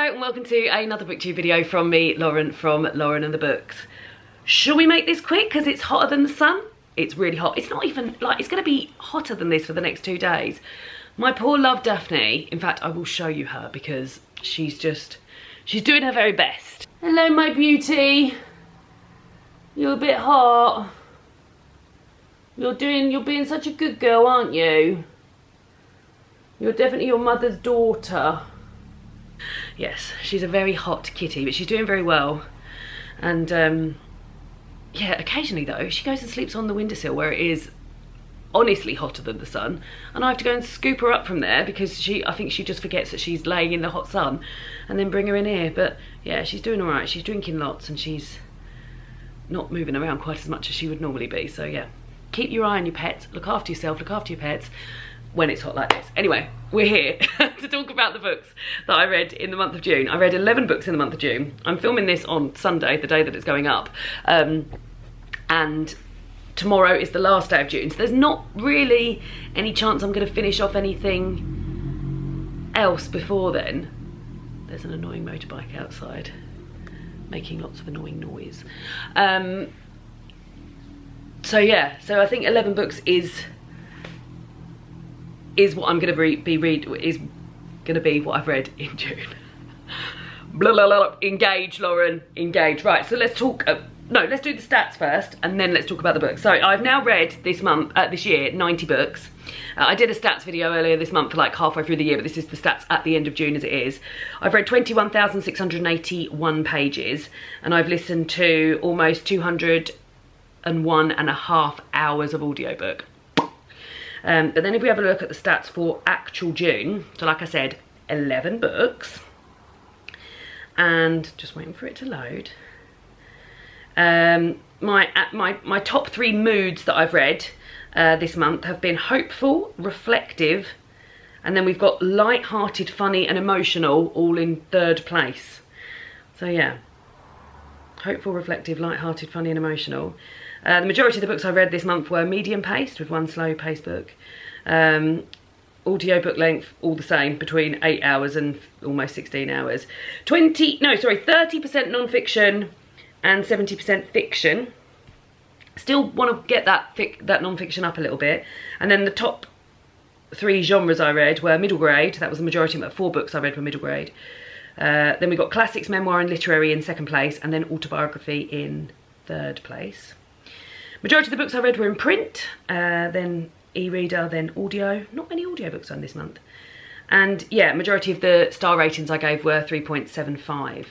Hello and welcome to another booktube video from me, Lauren, from Lauren and the Books. Shall we make this quick because it's hotter than the sun? It's really hot. It's not even like, it's going to be hotter than this for the next 2 days. My poor love Daphne, in fact I will show you her because she's doing her very best. Hello my beauty. You're a bit hot. You're being such a good girl, aren't you? You're definitely your mother's daughter. Yes, she's a very hot kitty, but she's doing very well. And yeah, occasionally though, she goes and sleeps on the windowsill where it is honestly hotter than the sun, and I have to go and scoop her up from there because I think she just forgets that she's laying in the hot sun, and then bring her in here. But yeah, she's doing all right. She's drinking lots and she's not moving around quite as much as she would normally be. So yeah, keep your eye on your pets, look after yourself, look after your pets when it's hot like this. Anyway, we're here to talk about the books that I read in the month of June. I read 11 books in the month of June. I'm filming this on Sunday, the day that it's going up. And tomorrow is the last day of June, so there's not really any chance I'm going to finish off anything else before then. There's an annoying motorbike outside making lots of annoying noise. So yeah, so I think 11 books is what I'm going to be what I've read in June. Blah, blah, blah. Engage, Lauren, engage. Right, so let's talk. No, let's do the stats first, and then let's talk about the books. So I've now read this year 90 books. I did a stats video earlier this month for like halfway through the year, but this is the stats at the end of June as it is. I've read 21,681 pages, and I've listened to almost 201.5 hours of audiobook. But then if we have a look at the stats for actual June, so like I said, 11 books, and just waiting for it to load. My top 3 moods that I've read this month have been hopeful, reflective, and then we've got light-hearted, funny and emotional all in 3rd place. So yeah, hopeful, reflective, light-hearted, funny and emotional. The majority of the books I read this month were medium-paced, with 1 slow-paced book. Audio book length, all the same, between 8 hours and almost 16 hours. 30% non-fiction and 70% fiction. Still want to get that non-fiction up a little bit. And then the top 3 genres I read were middle grade. That was the majority of 4 books I read were middle grade. Then we got classics, memoir and literary in 2nd place, and then autobiography in 3rd place. Majority of the books I read were in print, then e-reader, then audio. Not many audiobooks on this month. And yeah, majority of the star ratings I gave were 3.75.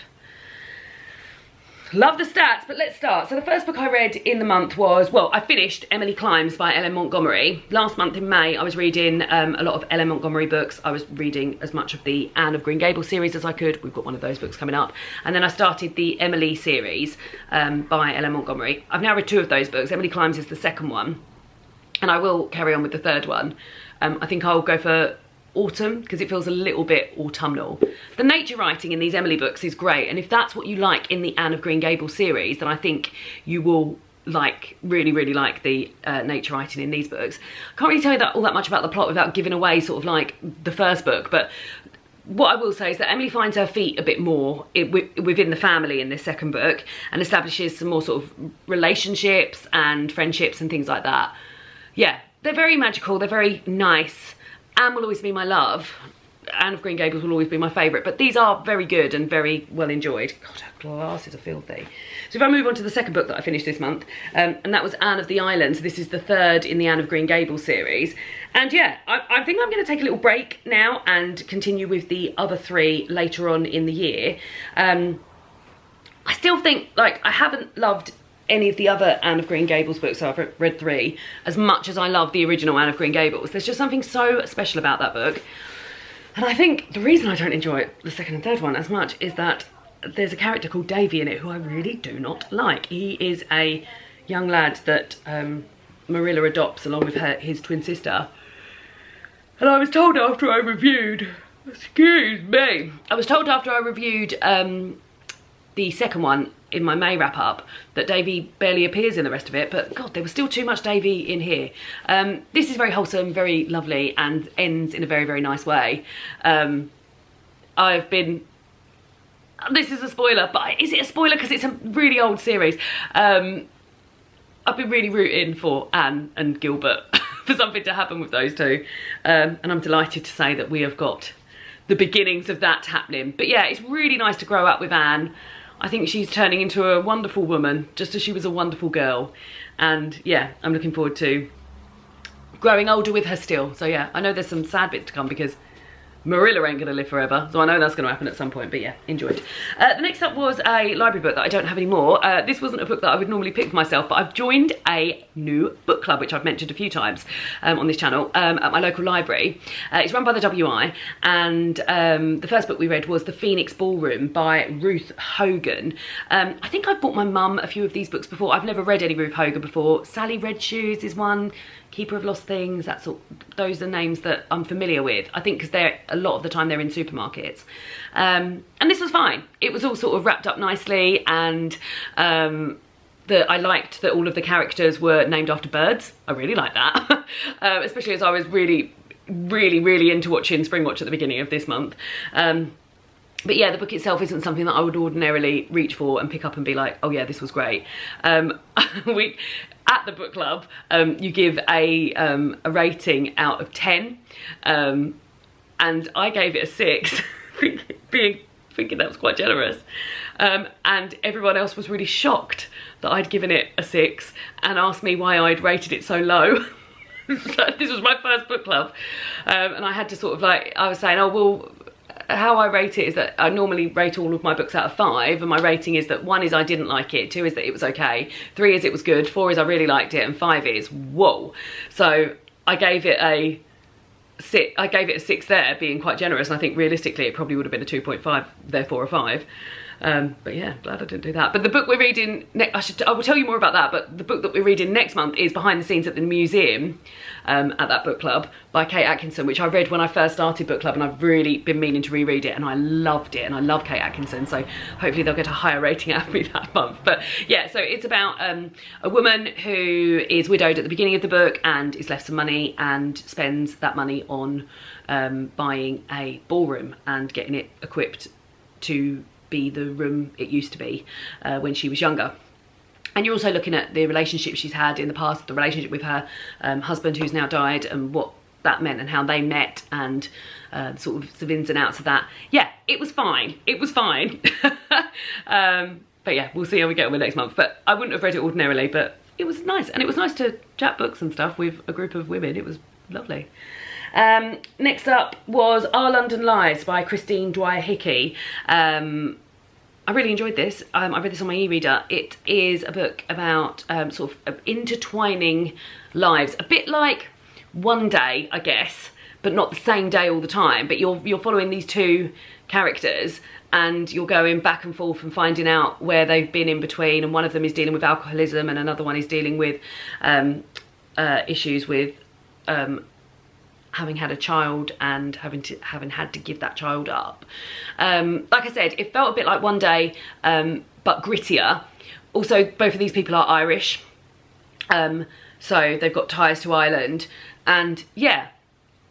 Love the stats, but let's start. So the first book I read in the month was, well, I finished Emily Climbs by Ellen Montgomery. Last month in May, I was reading a lot of Ellen Montgomery books. I was reading as much of the Anne of Green Gables series as I could. We've got one of those books coming up. And then I started the Emily series by Ellen Montgomery. I've now read 2 of those books. Emily Climbs is the 2nd one. And I will carry on with the 3rd one. I think I'll go for autumn because it feels a little bit autumnal. The nature writing in these Emily books is great, and if that's what you like in the Anne of Green Gables series, then I think you will really like the nature writing in these books. I can't really tell you all that much about the plot without giving away sort of like the first book, but what I will say is that Emily finds her feet a bit more within the family in this 2nd book, and establishes some more sort of relationships and friendships and things like that. Yeah, they're very magical, they're very nice. Anne will always be my love. Anne of Green Gables will always be my favourite, but these are very good and very well enjoyed. God, her glasses are filthy. So if I move on to the 2nd book that I finished this month, and that was Anne of the Islands. This is the 3rd in the Anne of Green Gables series. And yeah, I think I'm going to take a little break now and continue with the other 3 later on in the year. I still think, like, I haven't loved any of the other Anne of Green Gables books, so I've read 3, as much as I love the original Anne of Green Gables. There's just something so special about that book. And I think the reason I don't enjoy the 2nd and 3rd one as much is that there's a character called Davy in it who I really do not like. He is a young lad that Marilla adopts along with his twin sister. And I was told after I reviewed, I was told after I reviewed the 2nd one in my May wrap up that Davy barely appears in the rest of it, but God, there was still too much Davy in here. This is very wholesome, very lovely, and ends in a very nice way. I've been this is a spoiler, but is it a spoiler because it's a really old series? I've been really rooting for Anne and Gilbert for something to happen with those two. And I'm delighted to say that we have got the beginnings of that happening. But yeah, it's really nice to grow up with Anne. I think she's turning into a wonderful woman, just as she was a wonderful girl. And yeah, I'm looking forward to growing older with her still. So yeah, I know there's some sad bits to come because Marilla ain't gonna live forever, so I know that's gonna happen at some point, but yeah, enjoyed. The next up was a library book that I don't have anymore. This wasn't a book that I would normally pick for myself, but I've joined a new book club, which I've mentioned a few times on this channel, at my local library. It's run by the WI, and the first book we read was The Phoenix Ballroom by Ruth Hogan. I think I've bought my mum a few of these books before. I've never read any Ruth Hogan before. Sally Red Shoes is one. Keeper of Lost Things, that's all, those are names that I'm familiar with. I think because they're, a lot of the time they're in supermarkets. And this was fine. It was all sort of wrapped up nicely, and I liked that all of the characters were named after birds. I really like that. Especially as I was really into watching Spring Watch at the beginning of this month. But yeah, the book itself isn't something that I would ordinarily reach for and pick up and be like, oh yeah, this was great. At the book club, you give a rating out of 10, and I gave it a 6, thinking that was quite generous. And everyone else was really shocked that I'd given it a 6 and asked me why I'd rated it so low. So this was my first book club, and I had to sort of like, I was saying, oh well, how I rate it is that I normally rate all of my books out of 5, and my rating is that 1 is I didn't like it, 2 is that it was okay, 3 is it was good, 4 is I really liked it, and 5 is whoa. So I gave it a 6 there, being quite generous, and I think realistically it probably would have been a 2.5, therefore a 5. But yeah, glad I didn't do that. But the book we're reading, I will tell you more about that, but the book that we're reading next month is Behind the Scenes at the Museum, at that book club, by Kate Atkinson, which I read when I first started book club, and I've really been meaning to reread it, and I loved it, and I love Kate Atkinson, so hopefully they'll get a higher rating out of me that month. But yeah, so it's about a woman who is widowed at the beginning of the book and is left some money and spends that money on buying a ballroom and getting it equipped to be the room it used to be when she was younger. And you're also looking at the relationship she's had in the past, the relationship with her husband who's now died, and what that meant and how they met, and sort of the ins and outs of that. Yeah, it was fine. It was fine. But yeah, we'll see how we get on with next month. But I wouldn't have read it ordinarily, but it was nice. And it was nice to chat books and stuff with a group of women. It was lovely. Next up was Our London Lives by Christine Dwyer Hickey. I really enjoyed this. I read this on my e-reader. It is a book about sort of intertwining lives, a bit like One Day, I guess, but not the same day all the time. But you're following these two characters, and you're going back and forth and finding out where they've been in between. And one of them is dealing with alcoholism, and another one is dealing with issues with having had a child and having had to give that child up. Like I said, it felt a bit like One Day, but grittier. Also, both of these people are Irish, so they've got ties to Ireland, and yeah,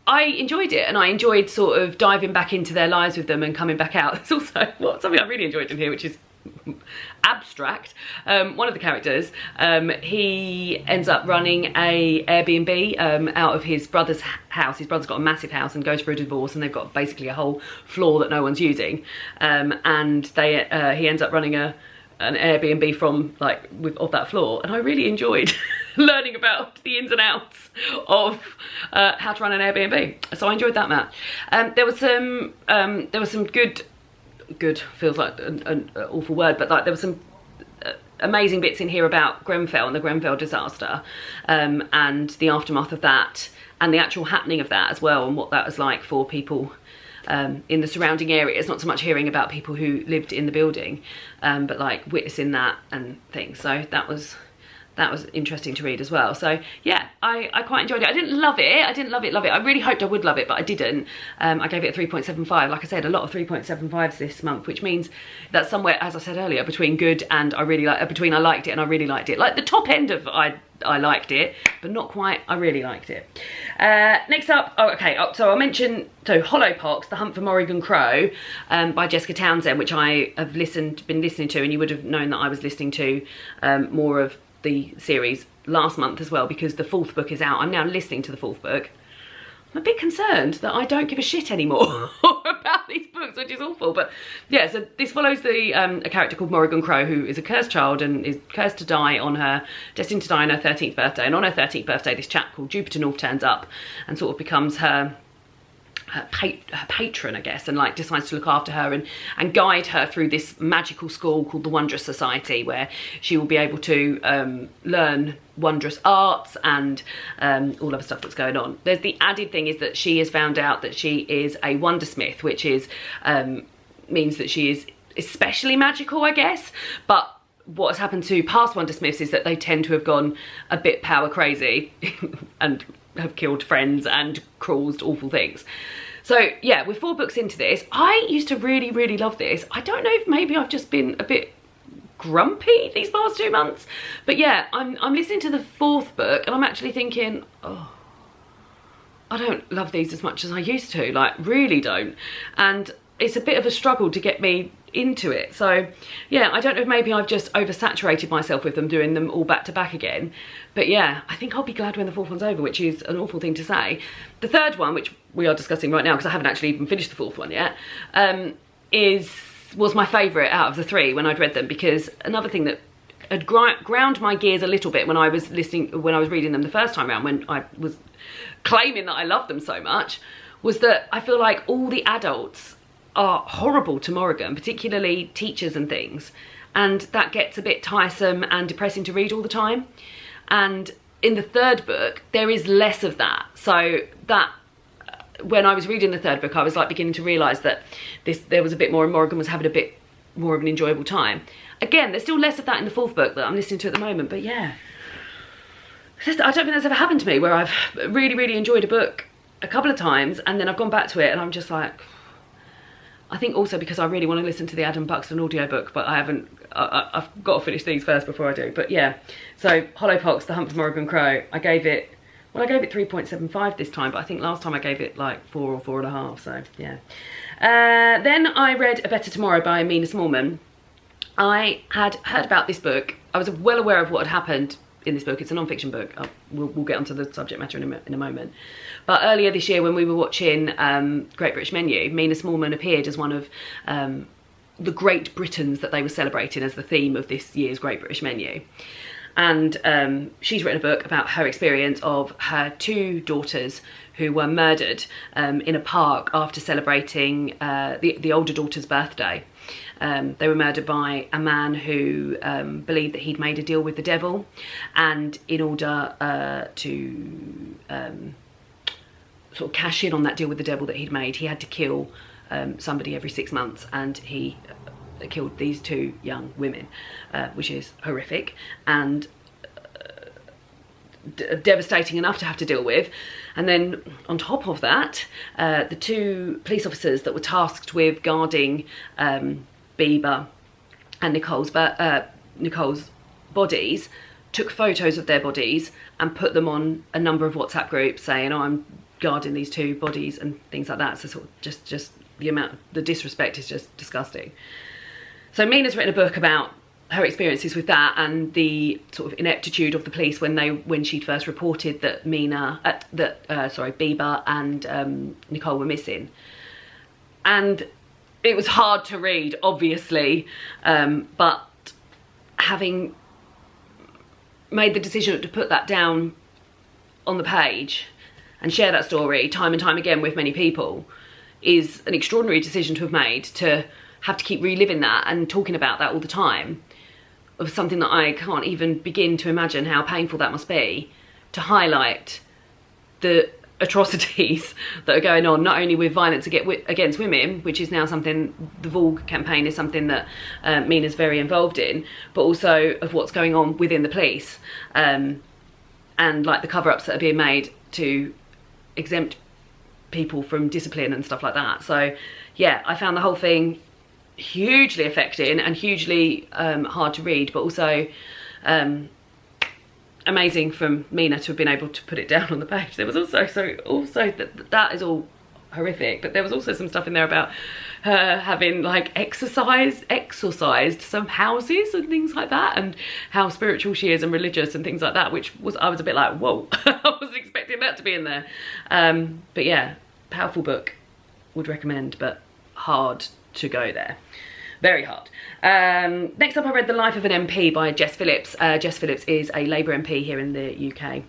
I enjoyed it, and I enjoyed sort of diving back into their lives with them and coming back out. It's also something I really enjoyed in here, which is abstract. One of the characters, he ends up running a Airbnb out of his brother's house. His brother's got a massive house and goes for a divorce, and they've got basically a whole floor that no one's using, and he ends up running an Airbnb from of that floor, and I really enjoyed learning about the ins and outs of how to run an Airbnb. So I enjoyed that match. There was some good feels like an awful word, but like there were some amazing bits in here about Grenfell and the Grenfell disaster, and the aftermath of that, and the actual happening of that as well, and what that was like for people in the surrounding areas. Not so much hearing about people who lived in the building, but like witnessing that and things. So that was that was interesting to read as well. So yeah, I quite enjoyed it. I didn't love it. I didn't love it. I really hoped I would love it, but I didn't. I gave it a 3.75. Like I said, a lot of 3.75s this month, which means that's somewhere, as I said earlier, between good and I really like, between I liked it and I really liked it. Like the top end of I liked it, but not quite I really liked it. Next up, so I'll mention, Hollowpox, The Hunt for Morrigan Crow, by Jessica Townsend, which I have been listening to, and you would have known that I was listening to more of the series last month as well, because the 4th book is out. I'm now listening to the 4th book. I'm a bit concerned that I don't give a shit anymore about these books, which is awful. But yeah, so this follows a character called Morrigan Crow, who is a cursed child and is cursed to die destined to die on her 13th birthday. And on her 13th birthday, this chap called Jupiter North turns up and sort of becomes her patron, I guess, and like decides to look after her and guide her through this magical school called the Wondrous Society, where she will be able to learn wondrous arts and all other stuff that's going on. There's the added thing is that she has found out that she is a wondersmith, which is means that she is especially magical, I guess. But what has happened to past wondersmiths is that they tend to have gone a bit power crazy and have killed friends and caused awful things. So yeah, we're 4 books into this. I used to really, really love this. I don't know if maybe I've just been a bit grumpy these past 2 months, but yeah, I'm listening to the 4th book and I'm actually thinking, oh, I don't love these as much as I used to, like really don't. And it's a bit of a struggle to get me into it. So yeah, I don't know if maybe I've just oversaturated myself with them, doing them all back to back again. But yeah, I think I'll be glad when the 4th one's over, which is an awful thing to say. The 3rd one, which we are discussing right now because I haven't actually even finished the 4th one yet, was my favourite out of the 3 when I'd read them, because another thing that had ground my gears a little bit when I was reading them the first time around, when I was claiming that I loved them so much, was that I feel like all the adults are horrible to Morrigan, particularly teachers and things, and that gets a bit tiresome and depressing to read all the time. And in the 3rd book there is less of that, so that when I was reading the 3rd book I was like beginning to realise that there was a bit more and Morrigan was having a bit more of an enjoyable time. Again, there's still less of that in the 4th book that I'm listening to at the moment, but yeah, I don't think that's ever happened to me where I've really, really enjoyed a book a couple of times and then I've gone back to it and I'm just like, I think also because I really want to listen to the Adam Buxton audiobook, but I haven't, I've got to finish these first before I do. But yeah, so Hollowpox, The Hunt for Morrigan Crow, I gave it 3.75 this time, but I think last time I gave it like 4 or 4.5, so yeah. Then I read A Better Tomorrow by Mina Smallman. I had heard about this book. I was well aware of what had happened in this book. It's a non-fiction book. We'll get onto the subject matter in a moment. But earlier this year when we were watching Great British Menu, Mina Smallman appeared as one of the Great Britons that they were celebrating as the theme of this year's Great British Menu. And she's written a book about her experience of her 2 daughters who were murdered in a park after celebrating the older daughter's birthday. They were murdered by a man who believed that he'd made a deal with the devil, and in order to sort of cash in on that deal with the devil that he'd made, he had to kill somebody every 6 months, and he killed these 2 young women, which is horrific and devastating enough to have to deal with. And then on top of that, the 2 police officers that were tasked with guarding Bieber and Nicole's bodies took photos of their bodies and put them on a number of WhatsApp groups saying, oh, I'm guarding these 2 bodies and things like that. So sort of just the disrespect is just disgusting. So Mina's written a book about her experiences with that and the sort of ineptitude of the police when she'd first reported that Bieber and Nicole were missing. And it was hard to read, obviously, but having made the decision to put that down on the page and share that story time and time again with many people is an extraordinary decision to have made, to have to keep reliving that and talking about that all the time, of something that I can't even begin to imagine how painful that must be, to highlight the atrocities that are going on, not only with violence against women, which is now something, the Vogue campaign is something that Mina's very involved in, but also of what's going on within the police, and like the cover-ups that are being made to exempt people from discipline and stuff like that. So yeah, I found the whole thing hugely affecting and hugely hard to read, but also amazing from Mina to have been able to put it down on the page. There was also that is all horrific, but there was also some stuff in there about her having like exorcised some houses and things like that, and how spiritual she is and religious and things like that, which was, I was a bit like, whoa. I wasn't expecting that to be in there. But yeah, powerful book, would recommend, but hard to go there. Very hard. Next up, I read The Life of an MP by Jess Phillips. Jess Phillips is a Labour MP here in the UK.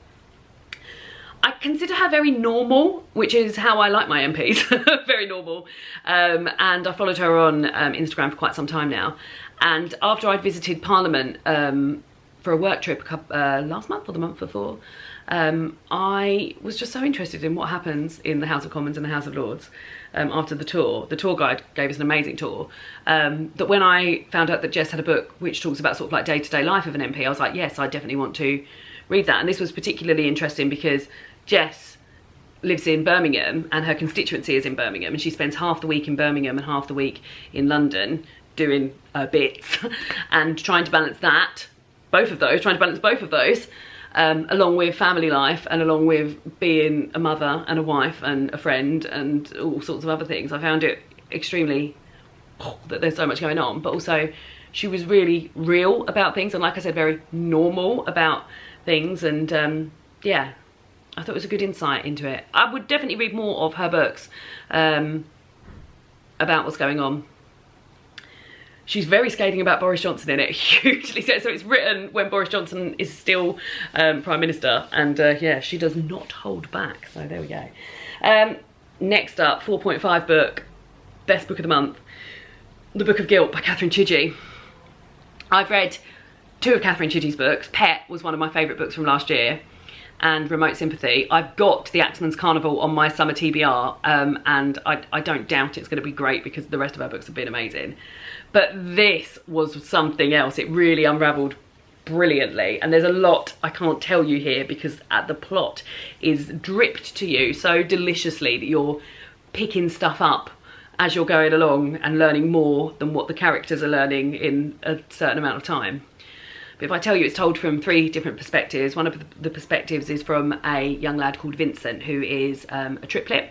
I consider her very normal, which is how I like my MPs. Very normal. And I followed her on Instagram for quite some time now. And after I'd visited Parliament for a work trip last month or the month before, I was just so interested in what happens in the House of Commons and the House of Lords after the tour. The tour guide gave us an amazing tour, that when I found out that Jess had a book which talks about sort of like day-to-day life of an MP, I was like, yes, I definitely want to read that. And this was particularly interesting because Jess lives in Birmingham and her constituency is in Birmingham, and she spends half the week in Birmingham and half the week in London doing bits and trying to balance both of those, along with family life and along with being a mother and a wife and a friend and all sorts of other things. I found it extremely that there's so much going on, but also she was really real about things and, like I said, very normal about things. And yeah, I thought it was a good insight into it. I would definitely read more of her books about what's going on. She's very scathing about Boris Johnson in it, hugely so. So it's written when Boris Johnson is still Prime Minister, and yeah, she does not hold back. So there we go. Next up, 4.5 book, best book of the month, The Book of Guilt by Catherine Chidgey. I've read 2 of Catherine Chidgey's books. Pet was one of my favourite books from last year, and Remote Sympathy. I've got The Axeman's Carnival on my summer TBR, and I don't doubt it's going to be great because the rest of her books have been amazing. But this was something else. It really unravelled brilliantly, and there's a lot I can't tell you here because the plot is dripped to you so deliciously that you're picking stuff up as you're going along and learning more than what the characters are learning in a certain amount of time. But if I tell you, it's told from 3 different perspectives. One of the perspectives is from a young lad called Vincent, who is a triplet,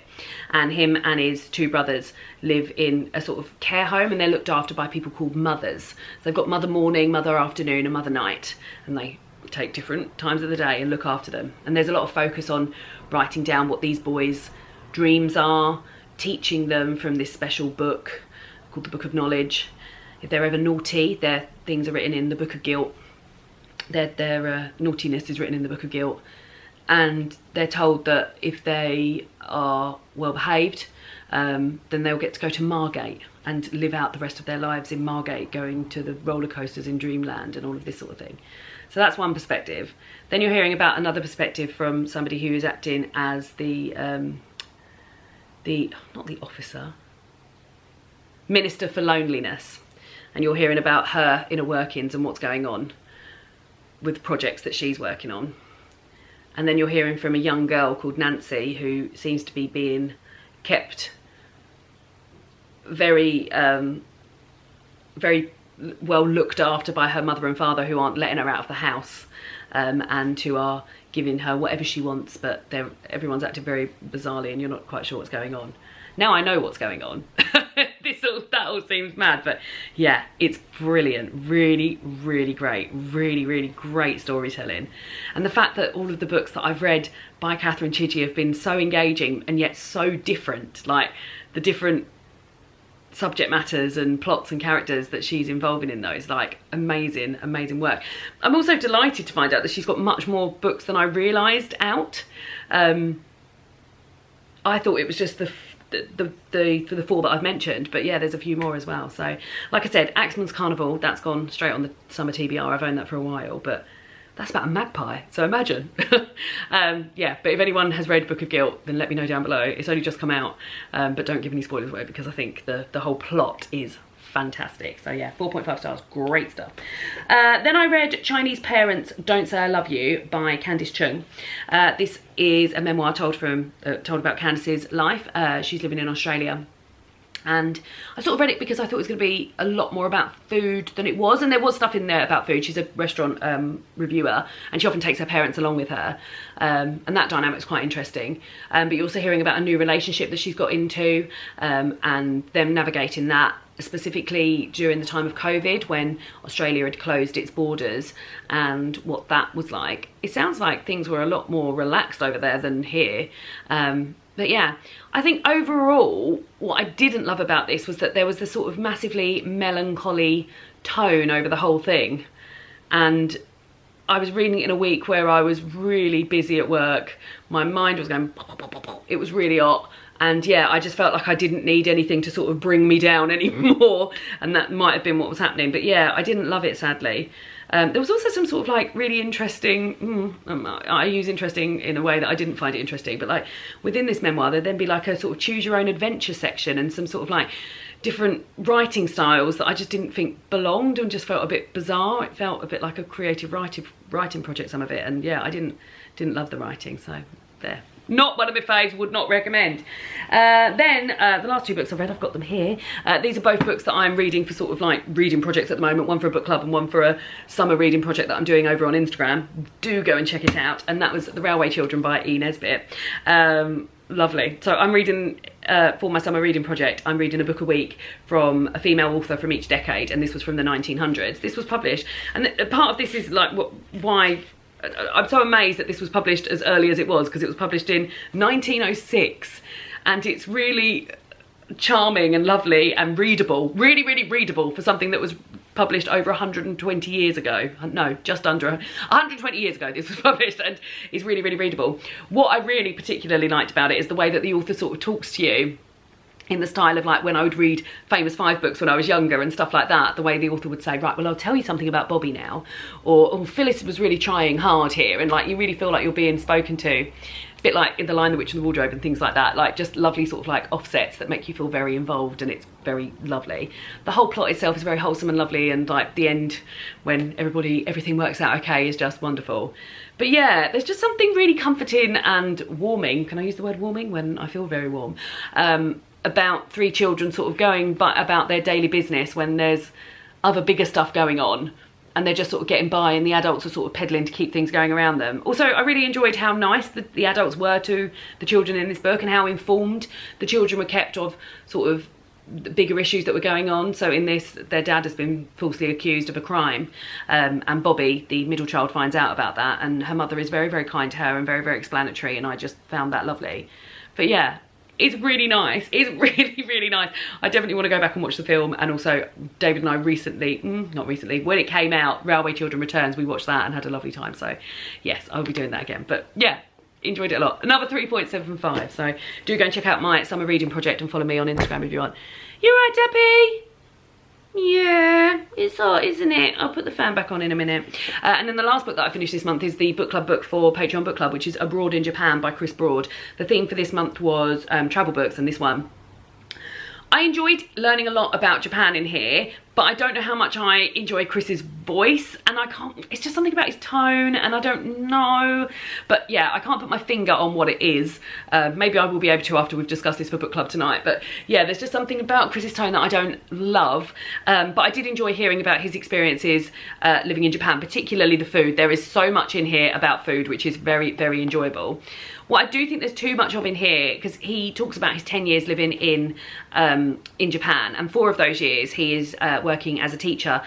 and him and his 2 brothers live in a sort of care home, and they're looked after by people called mothers. So they've got mother morning, mother afternoon and mother night, and they take different times of the day and look after them. And there's a lot of focus on writing down what these boys' dreams are, teaching them from this special book called the Book of Knowledge. If they're ever naughty, their things are written in the Book of Guilt. Their naughtiness is written in the Book of Guilt, and they're told that if they are well behaved, then they'll get to go to Margate and live out the rest of their lives in Margate, going to the roller coasters in Dreamland and all of this sort of thing. So that's one perspective. Then you're hearing about another perspective from somebody who is acting as the not the officer, Minister for Loneliness, and you're hearing about her inner workings and what's going on with projects that she's working on. And then you're hearing from a young girl called Nancy, who seems to be being kept very very well looked after by her mother and father, who aren't letting her out of the house, and who are giving her whatever she wants, but everyone's acting very bizarrely and you're not quite sure what's going on. Now I know what's going on. That all seems mad, but yeah, it's brilliant. Really, really great. Really, really great storytelling. And the fact that all of the books that I've read by Catherine Chidgey have been so engaging and yet so different, like the different subject matters and plots and characters that she's involving in those, like amazing, amazing work. I'm also delighted to find out that she's got much more books than I realised out. I thought it was just the 4 that I've mentioned, but yeah, there's a few more as well. So like I said, Axeman's Carnival, that's gone straight on the summer TBR. I've owned that for a while, but That's about a magpie, so imagine. Yeah, but if anyone has read Book of Guilt, then let me know down below. It's only just come out, but don't give any spoilers away because I think the whole plot is fantastic. So yeah, 4.5 stars, great stuff. Then I read Chinese Parents Don't Say I Love You by Candice Chung. This is a memoir told about Candice's life. She's living in Australia. And I sort of read it because I thought it was going to be a lot more about food than it was. And there was stuff in there about food. She's a restaurant reviewer, and she often takes her parents along with her. And that dynamic's quite interesting. But you're also hearing about a new relationship that she's got into, and them navigating that, specifically during the time of COVID when Australia had closed its borders, and what that was like. It sounds like things were a lot more relaxed over there than here. But yeah, I think overall, what I didn't love about this was that there was this sort of massively melancholy tone over the whole thing. And I was reading it in a week where I was really busy at work. My mind was going, pop, pop, pop, pop. It was really hot. And yeah, I just felt like I didn't need anything to sort of bring me down anymore. And that might have been what was happening. But yeah, I didn't love it, sadly. There was also some sort of like really interesting, I use interesting in a way that I didn't find it interesting, but like within this memoir, there'd then be like a sort of choose your own adventure section and some sort of like different writing styles that I just didn't think belonged and just felt a bit bizarre. It felt a bit like a creative writing project, some of it. And yeah, I didn't love the writing, so there. Not one of my faves, would not recommend. Then the last two books I've read, I've got them here. These are both books that I'm reading for sort of like reading projects at the moment, one for a book club and one for a summer reading project that I'm doing over on Instagram. Do go and check it out. And that was The Railway Children by E. Nesbitt. Lovely. So I'm reading, for my summer reading project, I'm reading a book a week from a female author from each decade, and this was from the 1900s. This was published, and part of this is like why I'm so amazed that this was published as early as it was, because it was published in 1906, and it's really charming and lovely and readable, really, really readable for something that was published over 120 years ago. No, just under 120 years ago this was published, and it's really, really readable. What I really particularly liked about it is the way that the author sort of talks to you in the style of like when I would read Famous Five books when I was younger and stuff like that, the way the author would say, right, well, I'll tell you something about Bobby now, or oh, Phyllis was really trying hard here, and like you really feel like you're being spoken to. A bit like in The Lion, the Witch and the Wardrobe and things like that, like just lovely sort of like offsets that make you feel very involved, and it's very lovely. The whole plot itself is very wholesome and lovely, and like the end when everything works out okay is just wonderful. But yeah, there's just something really comforting and warming, can I use the word warming when I feel very warm, about three children sort of going about their daily business when there's other bigger stuff going on, and they're just sort of getting by, and the adults are sort of peddling to keep things going around them. Also, I really enjoyed how nice the adults were to the children in this book, and how informed the children were kept of sort of the bigger issues that were going on. So in this, their dad has been falsely accused of a crime, and Bobby, the middle child, finds out about that, and her mother is very, very kind to her and very, very explanatory, and I just found that lovely. But yeah, it's really nice. It's really, really nice. I definitely want to go back and watch the film. And also, David and I recently, not recently, when it came out, Railway Children Returns, we watched that and had a lovely time. So yes, I'll be doing that again. But yeah, enjoyed it a lot. Another 3.75. So do go and check out my summer reading project and follow me on Instagram if you want. You right, Debbie? Yeah, it's hot, isn't it? I'll put the fan back on in a minute. And then the last book that I finished this month is the book club book for Patreon Book Club, which is Abroad in Japan by Chris Broad. The theme for this month was travel books, and this one, I enjoyed learning a lot about Japan in here, but I don't know how much I enjoy Chris's voice, and I can't, it's just something about his tone, and I don't know. But yeah, I can't put my finger on what it is. Maybe I will be able to after we've discussed this for book club tonight. But yeah, there's just something about Chris's tone that I don't love. But I did enjoy hearing about his experiences living in Japan, particularly the food. There is so much in here about food, which is very, very enjoyable. What I do think there's too much of in here, because he talks about his 10 years living in Japan, and 4 of those years he is working as a teacher,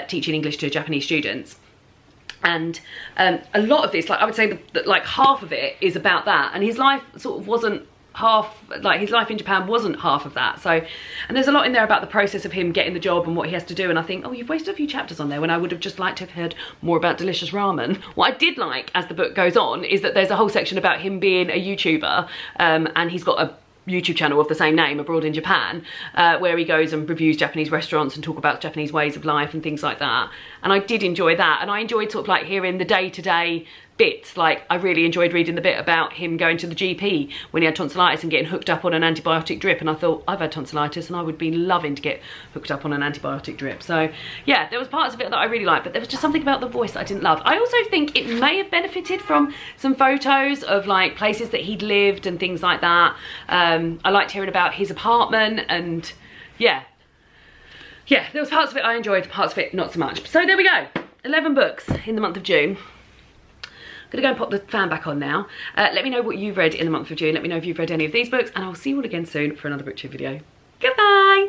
teaching English to Japanese students. And a lot of this, like I would say that like half of it is about that, and his life sort of wasn't half, like his life in Japan wasn't half of that. So, and there's a lot in there about the process of him getting the job and what he has to do, and I think, oh, you've wasted a few chapters on there when I would have just liked to have heard more about delicious ramen. What I did like as the book goes on is that there's a whole section about him being a YouTuber, and he's got a YouTube channel of the same name, Abroad in Japan, where he goes and reviews Japanese restaurants and talk about Japanese ways of life and things like that. And I did enjoy that, and I enjoyed sort of like hearing the day-to-day bits. Like, I really enjoyed reading the bit about him going to the GP when he had tonsillitis and getting hooked up on an antibiotic drip, and I thought, I've had tonsillitis and I would be loving to get hooked up on an antibiotic drip. So yeah, there was parts of it that I really liked, but there was just something about the voice that I didn't love. I also think it may have benefited from some photos of like places that he'd lived and things like that. I liked hearing about his apartment, and yeah, there was parts of it I enjoyed, parts of it not so much. So there we go, 11 books in the month of June. I'm gonna go and pop the fan back on now. Let me know what you've read in the month of June. Let me know if you've read any of these books, and I'll see you all again soon for another BookTube video. Goodbye!